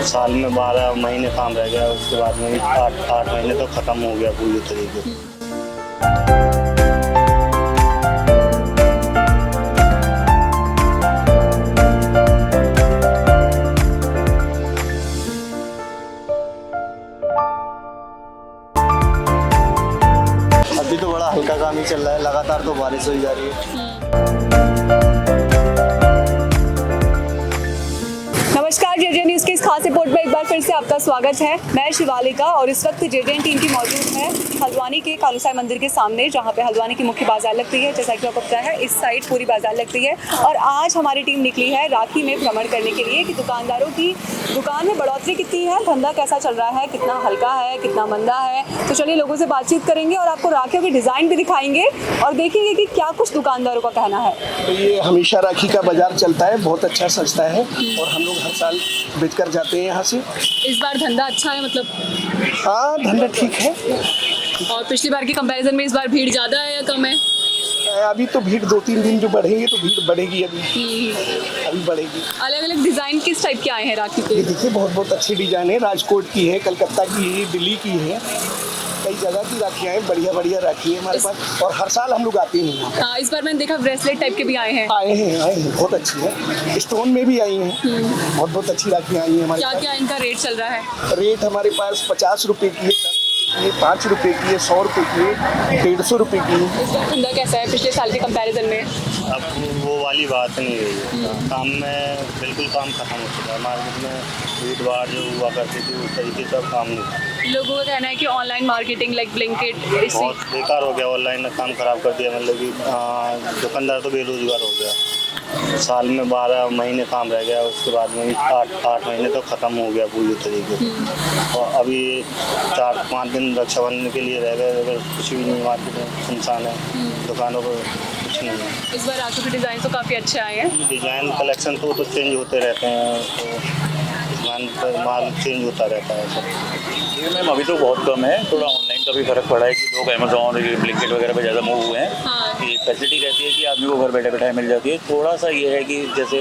साल में 12 महीने काम रह गया, उसके बाद में 8 महीने तो ख़त्म हो गया पूरी तरीके से। अभी तो बड़ा हल्का काम ही चल रहा है, लगातार तो बारिश हो ही जा रही है। नमस्कार, जेजे न्यूज़ की इस खास रिपोर्ट में एक बार फिर से आपका स्वागत है। मैं शिवालिका और इस वक्त जेजे टीम की मौजूद है हल्द्वानी के कालूसाई मंदिर के सामने, जहां पे हल्द्वानी की मुख्य बाजार लगती है। जैसा कि आपको पता है, इस साइड पूरी बाजार लगती है और आज हमारी टीम निकली है राखी में भ्रमण करने के लिए कि दुकानदारों की दुकान में बढ़ोतरी कितनी है, धंधा कैसा चल रहा है, कितना हल्का है, कितना मंदा है। तो चलिए लोगों से बातचीत करेंगे और आपको राखियों के डिज़ाइन भी दिखाएंगे और देखेंगे कि क्या कुछ दुकानदारों का कहना है। तो ये हमेशा राखी का बाजार चलता है, बहुत अच्छा सजता है और हम लोग हर साल बेच कर जाते हैं यहाँ से। इस बार धंधा अच्छा है मतलब? हाँ, धंधा ठीक है। और पिछली बार के कंपैरिजन में इस बार भीड़ ज़्यादा है या कम है? अभी तो भीड़ 2-3 दिन जो बढ़ेंगे तो भीड़ बढ़ेगी, अभी बढ़ेगी। अलग अलग डिज़ाइन किस टाइप के आए हैं राखी के? ये देखिए, बहुत अच्छी डिजाइन है, राजकोट की है, कलकत्ता की है, दिल्ली की है, कई जगह की राखियाँ हैं, बढ़िया राखी है हमारे पास और हर साल हम लोग आते हैं यहाँ। हाँ, इस बार मैंने देखा ब्रेसलेट टाइप के भी आए हैं। आए हैं, बहुत अच्छी है, स्टोन में भी आई हैं, बहुत अच्छी राखियाँ आई हैं हमारे पास। क्या इनका रेट चल रहा है? रेट हमारे पास 50 रुपए की है, 10 रुपए की है, 5 रुपए की है, 100 रुपए की है, 150 रुपए की है। इस बार धंधा कैसा है पिछले साल के कंपैरिजन में? अब वो वाली बात नहीं रही है। काम में बिल्कुल काम खत्म हो चुका है। मार्केट में भीड़ भाड़ जो हुआ करती थी उस तरीके से अब काम नहीं। लोगों का कहना है कि ऑनलाइन मार्केटिंग लाइक ब्लिंकिट बहुत बेकार हो गया, ऑनलाइन ने काम खराब कर दिया। मतलब कि दुकानदार तो बेरोजगार हो गया। साल में 12 महीने काम रह गया, उसके बाद में 8 महीने तो ख़त्म हो गया पूरी तरीके से। और अभी 4-5 दिन रक्षाबंधन के लिए रह गए, अगर कुछ भी नहीं, मार्केट में सुनसान है, दुकानों पर कुछ नहीं है। इस बार राखी के डिज़ाइन तो काफ़ी अच्छे आए हैं। डिज़ाइन कलेक्शन तो चेंज होते रहते हैं, तो माल चेंज होता रहता है सब। ये मैम अभी तो बहुत कम है, थोड़ा ऑनलाइन का भी फर्क पड़ा है कि लोग अमेजोन और ब्लिंकिट वगैरह पे ज़्यादा मूव हुए हैं। हाँ। कि फैसिलिटी रहती है कि आदमी को घर बैठे बैठाए मिल जाती है। थोड़ा सा ये है कि जैसे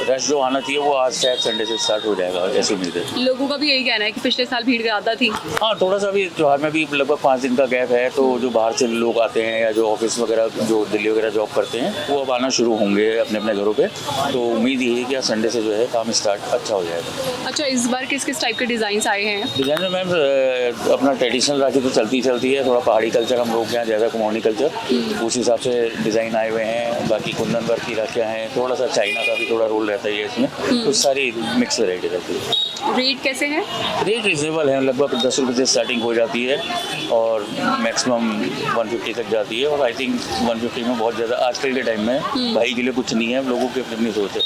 रश जो आना चाहिए वो आज शायद संडे से स्टार्ट हो जाएगा, ऐसी उम्मीद है। लोगों का भी यही कहना है कि पिछले साल भीड़ ज़्यादा थी। हाँ, थोड़ा सा भी त्योहार में भी लगभग 5 दिन का गैप है, तो जो बाहर से लोग आते हैं या जो ऑफिस वगैरह जो दिल्ली वगैरह जॉब करते हैं वो अब आना शुरू होंगे अपने अपने घरों पे। तो उम्मीद ये है कि आज संडे से जो है काम स्टार्ट अच्छा हो जाएगा। अच्छा, इस बार किस किस टाइप के डिज़ाइन आए हैं? डिज़ाइन में मैम अपना ट्रेडिशनल राखी तो चलती है, थोड़ा पहाड़ी कल्चर हम लोग के यहाँ ज़्यादा कुमाऊनी कल्चर, उस हिसाब से डिज़ाइन आए हुए हैं। बाकी कुंदन वर्क की राखियाँ हैं, थोड़ा सा चाइना का भी थोड़ा रोल रहता है इसमें, तो सारी मिक्स वैरायटी रहती है। रेट कैसे हैं? रेट रिजनेबल है, लगभग 10 रुपये से स्टार्टिंग हो जाती है और मैक्सिमम 150 तक जाती है। और आई थिंक 150 में बहुत ज़्यादा आजकल के टाइम में भाई के लिए कुछ नहीं है, लोगों की अपनी सोच है।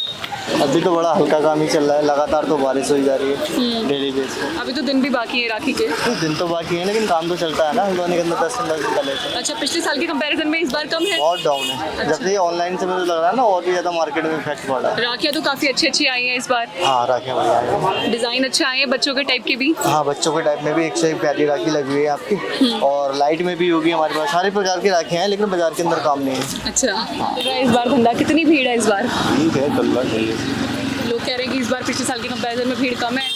अभी तो बड़ा हल्का काम ही चल रहा है, लगातार तो बारिश हो ही जा रही है डेली बेस पे। अभी तो दिन भी बाकी है राखी के। कुछ दिन तो बाकी है लेकिन काम तो चलता है ना, हल्द्वानी के अंदर 10 दिन का लेते हैं। अच्छा, पिछले साल के कंपैरिजन में इस बार कम है? बहुत डाउन है। जब से ऑनलाइन से मुझे लग रहा है ना, और भी ज़्यादा मार्केट में इफेक्ट पड़ा है। राखियाँ तो काफ़ी अच्छी आई हैं इस बार। हाँ, राखियाँ बढ़िया है, डिज़ाइन अच्छे आए हैं, बच्चों के टाइप के भी। हाँ, बच्चों के टाइप में भी एक से एक प्यारी राखी लगी हुई है आपकी, और लाइट में भी होगी हमारे पास। सारे प्रकार की राखियाँ हैं लेकिन बाजार के अंदर काम नहीं है। अच्छा, इस बार धंधा कितनी भीड़ है इस बार? ठीक है, चल रहा है। लोग कह रहे हैं कि इस बार पिछले साल के कंपैरिजन में भीड़ कम है।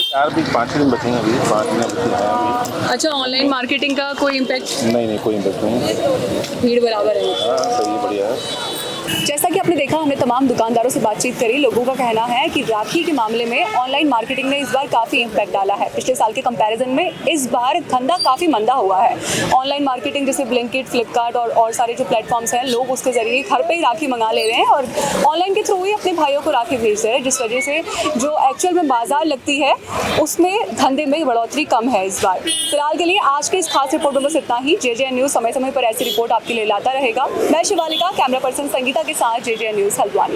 5 दिन बचेंगे, अभी 5 दिन बचे हैं अभी। अच्छा, ऑनलाइन मार्केटिंग का कोई इम्पैक्ट? नहीं, कोई इम्पैक्ट नहीं। भीड़ बराबर है। हाँ, सही है, बढ़िया है। जैसा कि आपने देखा, हमने तमाम दुकानदारों से बातचीत करी। लोगों का कहना है कि राखी के मामले में ऑनलाइन मार्केटिंग ने इस बार काफ़ी इम्पैक्ट डाला है। पिछले साल के कंपैरिजन में इस बार धंधा काफ़ी मंदा हुआ है। ऑनलाइन मार्केटिंग जैसे ब्लिंकिट, फ्लिपकार्ट और सारे जो प्लेटफॉर्म्स हैं, लोग उसके ज़रिए घर पे ही राखी मंगा ले रहे हैं और ऑनलाइन के थ्रू ही अपने भाइयों को राखी भेज रहे हैं, जिस वजह से जो एक्चुअल में बाजार लगती है उसमें धंधे में बढ़ोतरी कम है इस बार। फिलहाल के लिए आज के इस खास रिपोर्ट में बस इतना ही। जेजे न्यूज़ समय समय पर ऐसी रिपोर्ट आपके लिए लाता रहेगा। मैं शिवालिका, कैमरा पर्सन संगीता के साथ, जेजे न्यूज़ हल्द्वानी।